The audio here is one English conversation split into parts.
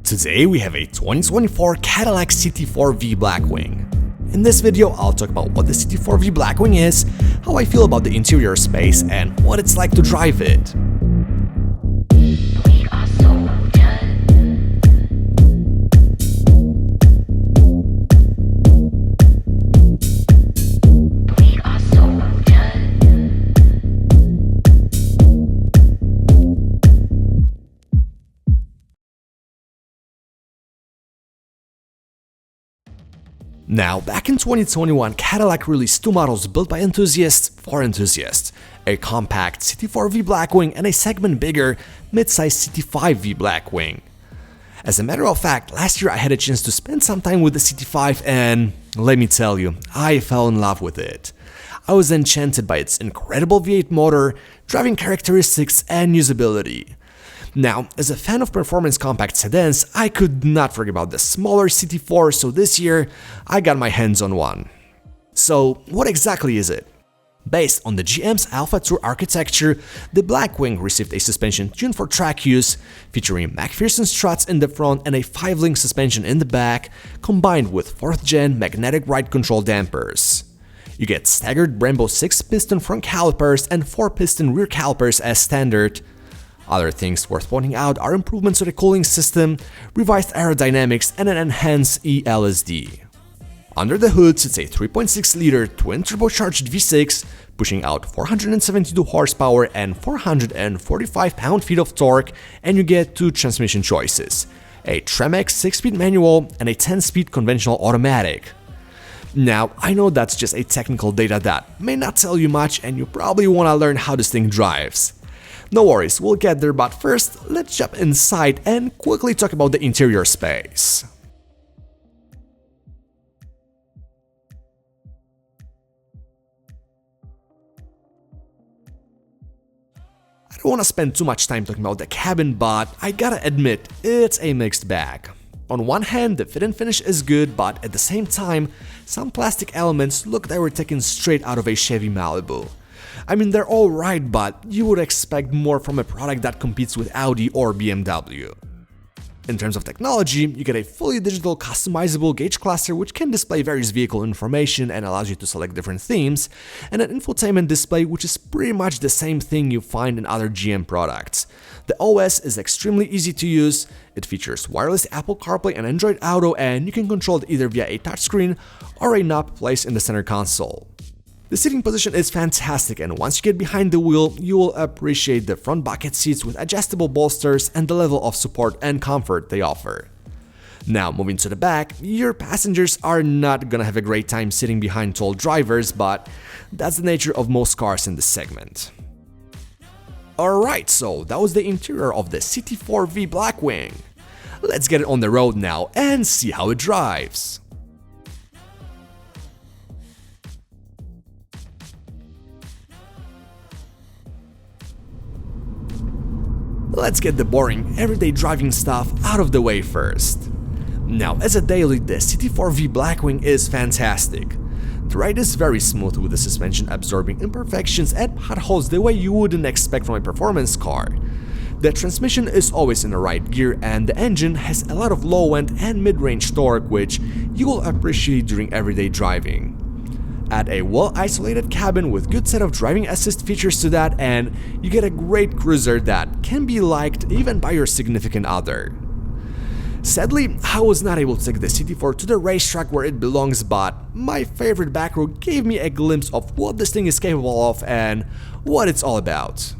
Today we have a 2024 Cadillac CT4-V Blackwing. In this video, I'll talk about what the CT4-V Blackwing is, how I feel about the interior space, and what it's like to drive it. Now, back in 2021, Cadillac released two models built by enthusiasts for enthusiasts, a compact CT4-V Blackwing and a segment bigger, mid-size CT5-V Blackwing. As a matter of fact, last year I had a chance to spend some time with the CT5 and, let me tell you, I fell in love with it. I was enchanted by its incredible V8 motor, driving characteristics and usability. Now, as a fan of performance compact sedans, I could not forget about the smaller CT4, so this year I got my hands on one. So, what exactly is it? Based on the GM's Alfa Tour architecture, the Blackwing received a suspension tuned for track use, featuring McPherson struts in the front and a 5-link suspension in the back, combined with 4th-gen magnetic ride control dampers. You get staggered Brembo 6-piston front calipers and 4-piston rear calipers as standard. Other things worth pointing out are improvements to the cooling system, revised aerodynamics, and an enhanced eLSD. Under the hood sits a 3.6-liter twin-turbocharged V6, pushing out 472 horsepower and 445 pound-feet of torque, and you get two transmission choices, a Tremec 6-speed manual and a 10-speed conventional automatic. Now, I know that's just a technical data that may not tell you much, and you probably want to learn how this thing drives. No worries, we'll get there, but first, let's jump inside and quickly talk about the interior space. I don't want to spend too much time talking about the cabin, but I gotta admit, it's a mixed bag. On one hand, the fit and finish is good, but at the same time, some plastic elements look they were taken straight out of a Chevy Malibu. I mean, they're alright, but you would expect more from a product that competes with Audi or BMW. In terms of technology, you get a fully digital customizable gauge cluster which can display various vehicle information and allows you to select different themes, and an infotainment display which is pretty much the same thing you find in other GM products. The OS is extremely easy to use, it features wireless Apple CarPlay and Android Auto, and you can control it either via a touchscreen or a knob placed in the center console. The seating position is fantastic, and once you get behind the wheel, you will appreciate the front bucket seats with adjustable bolsters and the level of support and comfort they offer. Now, moving to the back, your passengers are not gonna have a great time sitting behind tall drivers, but that's the nature of most cars in this segment. Alright, so that was the interior of the CT4-V Blackwing. Let's get it on the road now and see how it drives. Let's get the boring, everyday driving stuff out of the way first. Now, as a daily, the CT4-V Blackwing is fantastic. The ride is very smooth with the suspension absorbing imperfections and potholes the way you wouldn't expect from a performance car. The transmission is always in the right gear, and the engine has a lot of low-end and mid-range torque which you will appreciate during everyday driving. Add a well-isolated cabin with good set of driving assist features to that, and you get a great cruiser that can be liked even by your significant other. Sadly, I was not able to take the CT4 to the racetrack where it belongs, but my favorite back row gave me a glimpse of what this thing is capable of and what it's all about.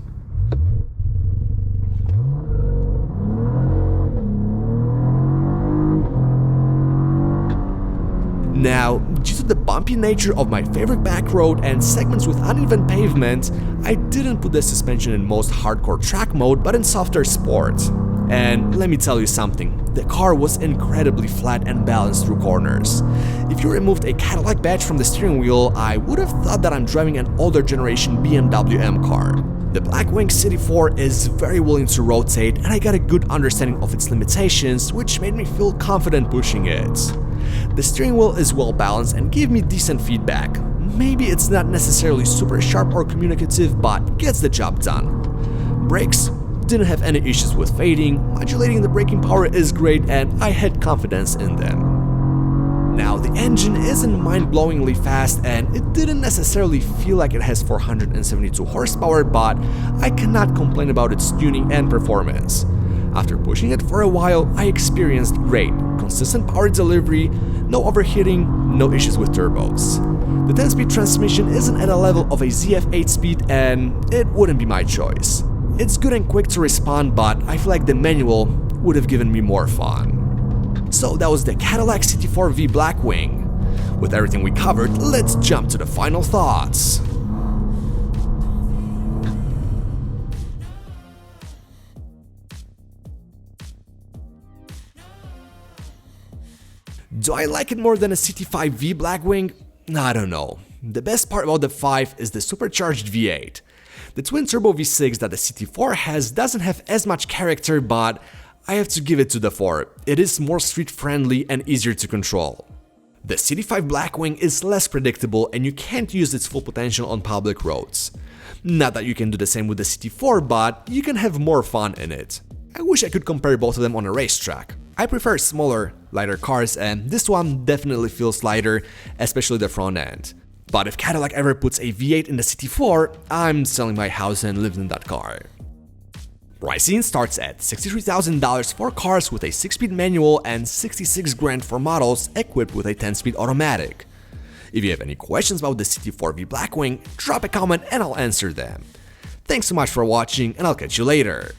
Now, due to the bumpy nature of my favorite back road and segments with uneven pavement, I didn't put the suspension in most hardcore track mode but in softer sport. And let me tell you something, the car was incredibly flat and balanced through corners. If you removed a Cadillac badge from the steering wheel, I would have thought that I'm driving an older generation BMW M car. The Blackwing CT4 is very willing to rotate, and I got a good understanding of its limitations, which made me feel confident pushing it. The steering wheel is well balanced and gave me decent feedback. Maybe it's not necessarily super sharp or communicative, but gets the job done. Brakes? didn't have any issues with fading, modulating the braking power is great, and I had confidence in them. Now, the engine isn't mind-blowingly fast and it didn't necessarily feel like it has 472 horsepower, but I cannot complain about its tuning and performance. After pushing it for a while, I experienced great, consistent power delivery, no overheating, no issues with turbos. The 10-speed transmission isn't at a level of a ZF 8-speed and it wouldn't be my choice. It's good and quick to respond, but I feel like the manual would have given me more fun. So that was the Cadillac CT4-V Blackwing. With everything we covered, let's jump to the final thoughts. Do I like it more than a CT5-V Blackwing? I don't know. The best part about the 5 is the supercharged V8. The twin-turbo V6 that the CT4 has doesn't have as much character, but I have to give it to the 4. It is more street-friendly and easier to control. The CT5 Blackwing is less predictable and you can't use its full potential on public roads. Not that you can do the same with the CT4, but you can have more fun in it. I wish I could compare both of them on a racetrack. I prefer smaller, lighter cars, and this one definitely feels lighter, especially the front end. But if Cadillac ever puts a V8 in the CT4, I'm selling my house and living in that car. Pricing starts at $63,000 for cars with a 6-speed manual and $66,000 for models equipped with a 10-speed automatic. If you have any questions about the CT4-V Blackwing, drop a comment and I'll answer them. Thanks so much for watching and I'll catch you later.